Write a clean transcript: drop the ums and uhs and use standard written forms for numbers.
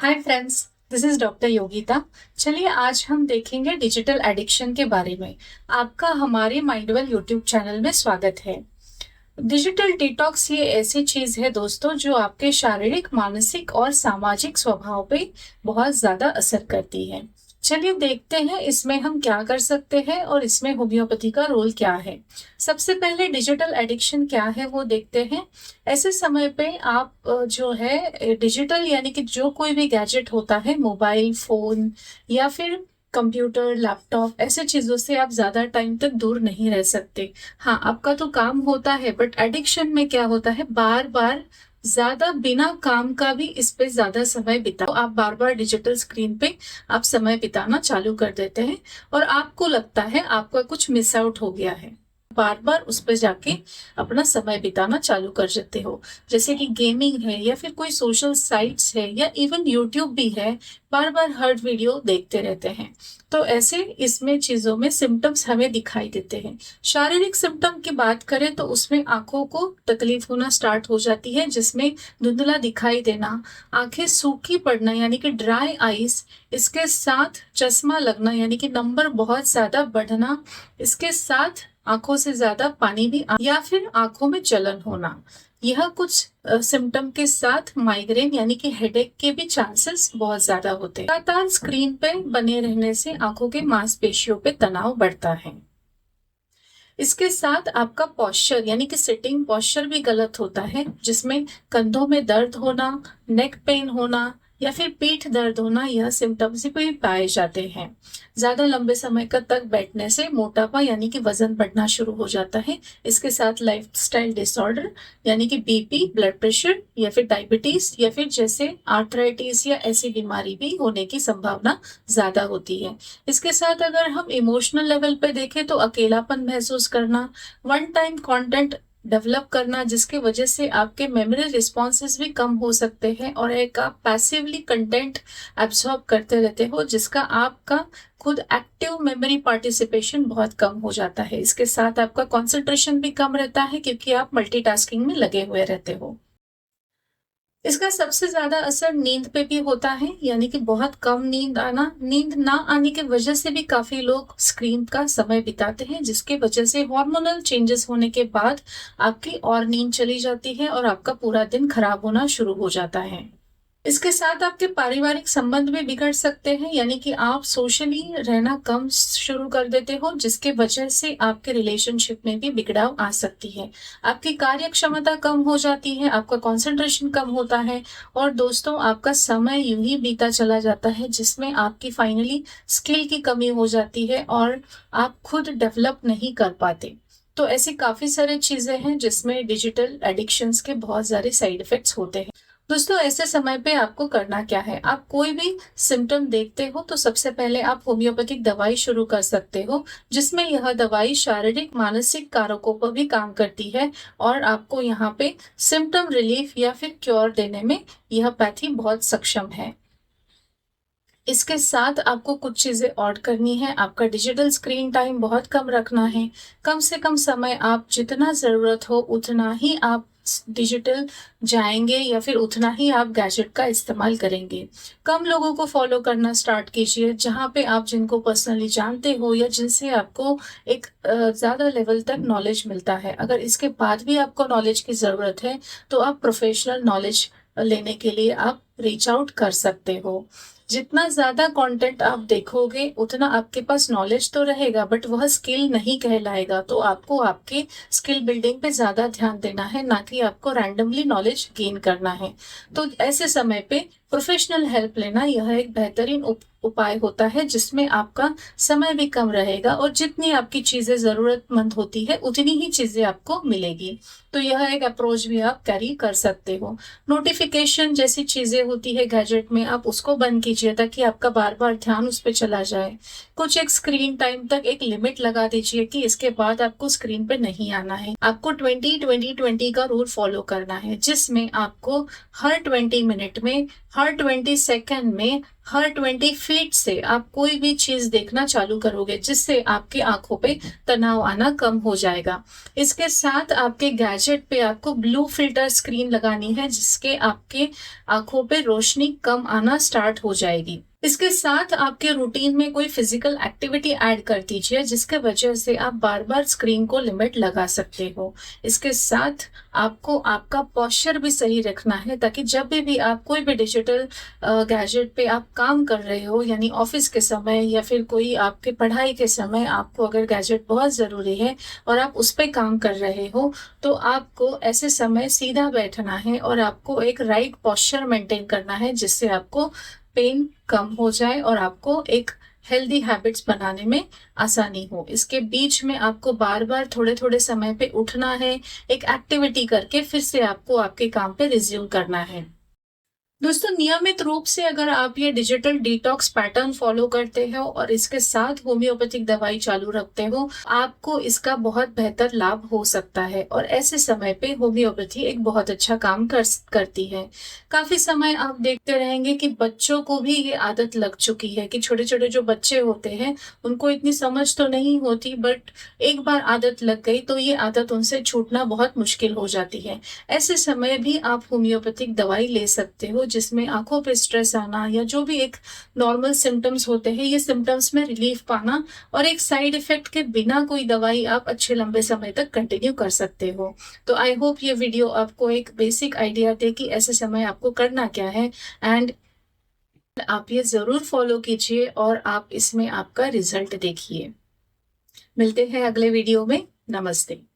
Hi friends, this is doctor Yogita. चलिए आज हम देखेंगे डिजिटल एडिक्शन के बारे में। आपका हमारे माइंडवेल यूट्यूब चैनल में स्वागत है। डिजिटल डिटॉक्स ये ऐसी चीज है दोस्तों जो आपके शारीरिक, मानसिक और सामाजिक स्वभाव पे बहुत ज्यादा असर करती है। चलिए देखते हैं इसमें हम क्या कर सकते हैं और इसमें होम्योपैथी का रोल क्या है। सबसे पहले डिजिटल एडिक्शन क्या है वो देखते हैं। ऐसे समय पे आप जो है डिजिटल यानी कि जो कोई भी गैजेट होता है, मोबाइल फोन या फिर कंप्यूटर, लैपटॉप, ऐसे चीजों से आप ज्यादा टाइम तक दूर नहीं रह सकते। हाँ, आपका तो काम होता है, बट एडिक्शन में क्या होता है, बार बार ज्यादा बिना काम का भी इस पे ज्यादा समय बिता, तो आप बार बार डिजिटल स्क्रीन पे आप समय बिताना चालू कर देते हैं और आपको लगता है आपका कुछ मिस आउट हो गया है। बार बार उस पर जाके अपना समय बिताना चालू कर देते हो, जैसे कि गेमिंग है या फिर कोई सोशल साइट्स है या इवन यूट्यूब भी है। बार बार हर वीडियो देखते रहते हैं, तो ऐसे इसमें चीजों में सिम्टम्स हमें दिखाई देते हैं। शारीरिक सिम्टम की बात करें तो उसमें आंखों को तकलीफ होना स्टार्ट हो जाती है, जिसमें धुंधला दिखाई देना, आंखें सूखी पड़ना यानी कि ड्राई आईज, इसके साथ चश्मा लगना यानी कि नंबर बहुत ज्यादा बढ़ना, इसके साथ आंखों से ज्यादा पानी भी या फिर आंखों में जलन होना। यह कुछ सिम्टम के साथ माइग्रेन यानी कि हेडेक के भी चांसेस बहुत ज्यादा होते हैं। लगातार स्क्रीन पे बने रहने से आंखों के मांसपेशियों पे तनाव बढ़ता है। इसके साथ आपका पोस्चर यानी कि सिटिंग पोस्चर भी गलत होता है, जिसमें कंधों में दर्द होना, नेक पेन होना या फिर पीठ दर्द होना, यह सिम्टम्स भी पाए जाते हैं। ज्यादा लंबे समय तक बैठने से मोटापा यानी कि वजन बढ़ना शुरू हो जाता है। इसके साथ लाइफस्टाइल डिसऑर्डर यानी कि बीपी, ब्लड प्रेशर या फिर डायबिटीज या फिर जैसे आर्थराइटिस या ऐसी बीमारी भी होने की संभावना ज्यादा होती है। इसके साथ अगर हम इमोशनल लेवल पे देखें तो अकेलापन महसूस करना, वन टाइम कंटेंट डेवलप करना जिसके वजह से आपके मेमोरी रिस्पॉन्सेस भी कम हो सकते हैं और एक आप पैसिवली कंटेंट एब्सॉर्ब करते रहते हो, जिसका आपका खुद एक्टिव मेमोरी पार्टिसिपेशन बहुत कम हो जाता है। इसके साथ आपका कंसंट्रेशन भी कम रहता है क्योंकि आप मल्टीटास्किंग में लगे हुए रहते हो। इसका सबसे ज्यादा असर नींद पे भी होता है, यानी कि बहुत कम नींद आना, नींद ना आने की वजह से भी काफी लोग स्क्रीन का समय बिताते हैं, जिसके वजह से हार्मोनल चेंजेस होने के बाद आपकी और नींद चली जाती है और आपका पूरा दिन खराब होना शुरू हो जाता है। इसके साथ आपके पारिवारिक संबंध भी बिगड़ सकते हैं, यानी कि आप सोशली रहना कम शुरू कर देते हो, जिसके वजह से आपके रिलेशनशिप में भी बिगड़ाव आ सकती है। आपकी कार्य क्षमता कम हो जाती है, आपका कंसंट्रेशन कम होता है और दोस्तों आपका समय यूं ही बीता चला जाता है, जिसमें आपकी फाइनली स्किल की कमी हो जाती है और आप खुद डेवलप नहीं कर पाते। तो ऐसी काफी सारी चीजें हैं जिसमें डिजिटल एडिक्शंस के बहुत सारे साइड इफेक्ट्स होते हैं। दोस्तों ऐसे समय पे आपको करना क्या है, आप कोई भी सिम्टम देखते हो तो सबसे पहले आप होम्योपैथिक दवाई शुरू कर सकते हो, जिसमें यह दवाई शारीरिक मानसिक कारकों पर भी काम करती है और आपको यहाँ पे सिम्टम रिलीफ या फिर क्योर देने में यह पैथी बहुत सक्षम है। इसके साथ आपको कुछ चीजें और करनी है। आपका डिजिटल स्क्रीन टाइम बहुत कम रखना है। कम से कम समय आप जितना जरूरत हो उतना ही आप डिजिटल जाएंगे या फिर उतना ही आप गैजेट का इस्तेमाल करेंगे। कम लोगों को फॉलो करना स्टार्ट कीजिए, जहाँ पे आप जिनको पर्सनली जानते हो या जिनसे आपको एक ज्यादा लेवल तक नॉलेज मिलता है। अगर इसके बाद भी आपको नॉलेज की जरूरत है तो आप प्रोफेशनल नॉलेज लेने के लिए आप रीच आउट कर सकते हो। जितना ज्यादा कंटेंट आप देखोगे उतना आपके पास नॉलेज तो रहेगा, बट वह स्किल नहीं कहलाएगा। तो आपको आपके स्किल बिल्डिंग पे ज्यादा ध्यान देना है, ना कि आपको रैंडमली नॉलेज गेन करना है। तो ऐसे समय पे प्रोफेशनल हेल्प लेना यह एक बेहतरीन उपाय होता है, जिसमें आपका समय भी कम रहेगा और जितनी आपकी चीजें जरूरतमंद होती है उतनी ही चीजें आपको मिलेगी। तो यह एक अप्रोच भी आप कैरी कर सकते हो। नोटिफिकेशन जैसी चीजें होती है गैजेट में, आप उसको बंद कीजिए ताकि आपका बार बार ध्यान उस पर चला जाए। कुछ एक स्क्रीन टाइम तक एक लिमिट लगा दीजिए कि इसके बाद आपको स्क्रीन पे नहीं आना है। आपको 20-20-20 का रूल फॉलो करना है, जिसमें आपको हर 20 मिनट में हर 20 सेकंड में हर 20 फीट से आप कोई भी चीज देखना चालू करोगे, जिससे आपकी आंखों पे तनाव आना कम हो जाएगा। इसके साथ आपके गैजेट पे आपको ब्लू फिल्टर स्क्रीन लगानी है, जिसके आपके आंखों पे रोशनी कम आना स्टार्ट हो जाएगी। इसके साथ आपके रूटीन में कोई फिजिकल एक्टिविटी ऐड कर दीजिए, जिसके वजह से आप बार बार स्क्रीन को लिमिट लगा सकते हो। इसके साथ आपको आपका पोस्चर भी सही रखना है, ताकि जब भी आप कोई भी डिजिटल गैजेट पे आप काम कर रहे हो, यानी ऑफिस के समय या फिर कोई आपके पढ़ाई के समय, आपको अगर गैजेट बहुत ज़रूरी है और आप उस पर काम कर रहे हो, तो आपको ऐसे समय सीधा बैठना है और आपको एक राइट पोस्चर मेंटेन करना है, जिससे आपको पेन कम हो जाए और आपको एक हेल्दी हैबिट्स बनाने में आसानी हो। इसके बीच में आपको बार बार थोड़े थोड़े समय पे उठना है, एक एक्टिविटी करके फिर से आपको आपके काम पे रिज्यूम करना है। दोस्तों, नियमित रूप से अगर आप ये डिजिटल डिटॉक्स पैटर्न फॉलो करते हो और इसके साथ होम्योपैथिक दवाई चालू रखते हो, आपको इसका बहुत बेहतर लाभ हो सकता है और ऐसे समय पे होम्योपैथी एक बहुत अच्छा काम करती है। काफी समय आप देखते रहेंगे कि बच्चों को भी ये आदत लग चुकी है कि छोटे छोटे जो बच्चे होते हैं उनको इतनी समझ तो नहीं होती, बट एक बार आदत लग गई तो ये आदत उनसे छूटना बहुत मुश्किल हो जाती है। ऐसे समय भी आप होम्योपैथिक दवाई ले सकते हो, जिसमें आंखों पे स्ट्रेस आना या जो भी एक नॉर्मल सिम्टम्स होते हैं, ये सिम्टम्स में रिलीफ पाना और एक साइड इफेक्ट के बिना कोई दवाई आप अच्छे लंबे समय तक कंटिन्यू कर सकते हो। तो आई होप ये वीडियो आपको एक बेसिक आइडिया दे कि ऐसे समय आपको करना क्या है, एंड आप ये जरूर फॉलो कीजिए और आप इसमें आपका रिजल्ट देखिए। मिलते हैं अगले वीडियो में। नमस्ते।